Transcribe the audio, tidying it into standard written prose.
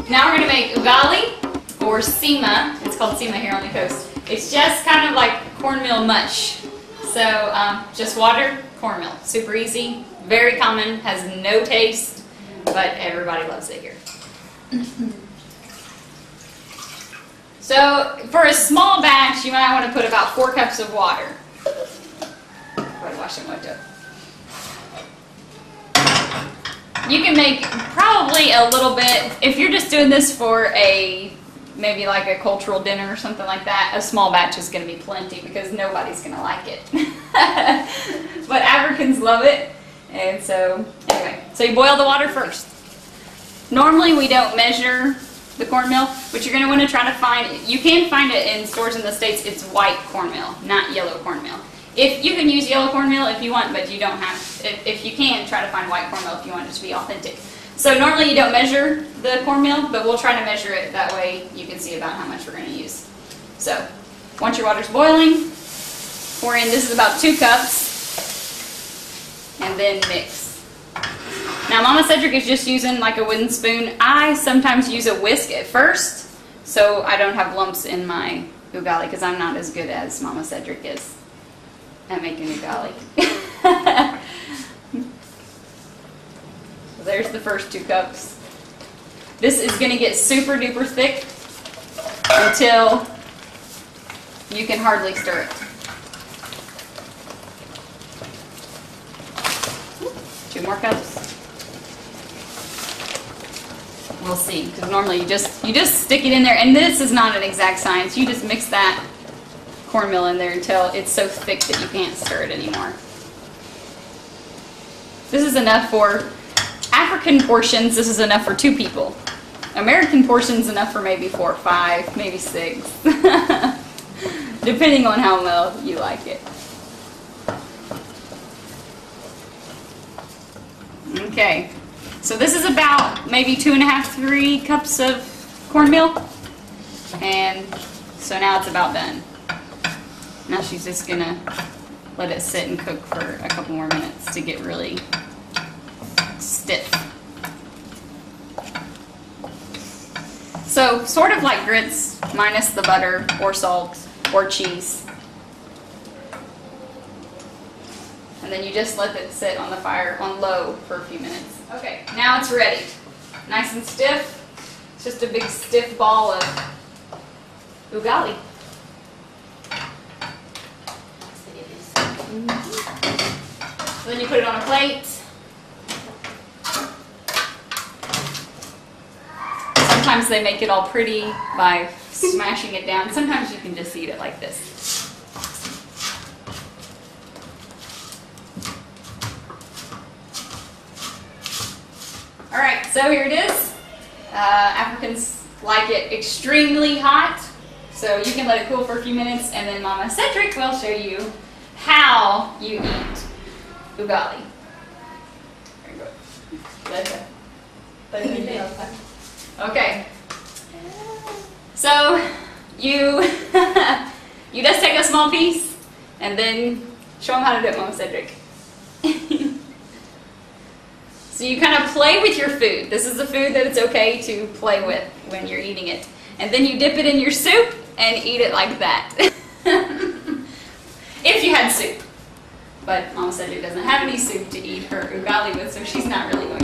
Now we're going to make ugali, or Sima. It's called Sima here on the coast. It's just kind of like cornmeal mush. So just water, cornmeal. Super easy, very common, has no taste, but everybody loves it here. So for a small batch, you might want to put about 4 cups of water. You can make probably a little bit, if you're just doing this for maybe like a cultural dinner or something like that, a small batch is going to be plenty because nobody's going to like it. But Africans love it. And so, anyway, so you boil the water first. Normally we don't measure the cornmeal, but you're going to want to try to find, you can find it in stores in the States, it's white cornmeal, not yellow cornmeal. If you can use yellow cornmeal if you want, but you don't have, if you can, try to find white cornmeal if you want it to be authentic. So normally you don't measure the cornmeal, but we'll try to measure it, that way you can see about how much we're going to use. So, once your water's boiling, pour in, this is about 2 cups, and then mix. Now Mama Cedric is just using like a wooden spoon. I sometimes use a whisk at first, so I don't have lumps in my ugali, because I'm not as good as Mama Cedric is at making ugali. So there's the first 2 cups. This is going to get super duper thick until you can hardly stir it. 2 more cups. We'll see, because normally you just stick it in there, and this is not an exact science. You just mix that cornmeal in there until it's so thick that you can't stir it anymore. This is enough for African portions. This is enough for 2 people. American portions enough for maybe 4 or 5, maybe 6, depending on how well you like it. Okay, so this is about maybe 2.5 to 3 cups of cornmeal, and so now it's about done. Now she's just gonna let it sit and cook for a couple more minutes to get really stiff. So sort of like grits, minus the butter or salt or cheese. And then you just let it sit on the fire on low for a few minutes. Okay, now it's ready. Nice and stiff. It's just a big stiff ball of ugali. So then you put it on a plate. Sometimes they make it all pretty by smashing it down. Sometimes you can just eat it like this. Alright, so here it is. Africans like it extremely hot, so you can let it cool for a few minutes, and then Mama Cedric will show you how you eat ugali. Okay, so you you just take a small piece and then show them how to do it, Mama Cedric. So you kind of play with your food. This is the food that it's okay to play with when you're eating it. And then you dip it in your soup and eat it like that. If you had soup. But Mama Cedric doesn't have any soup to eat her ugali with, so she's not really going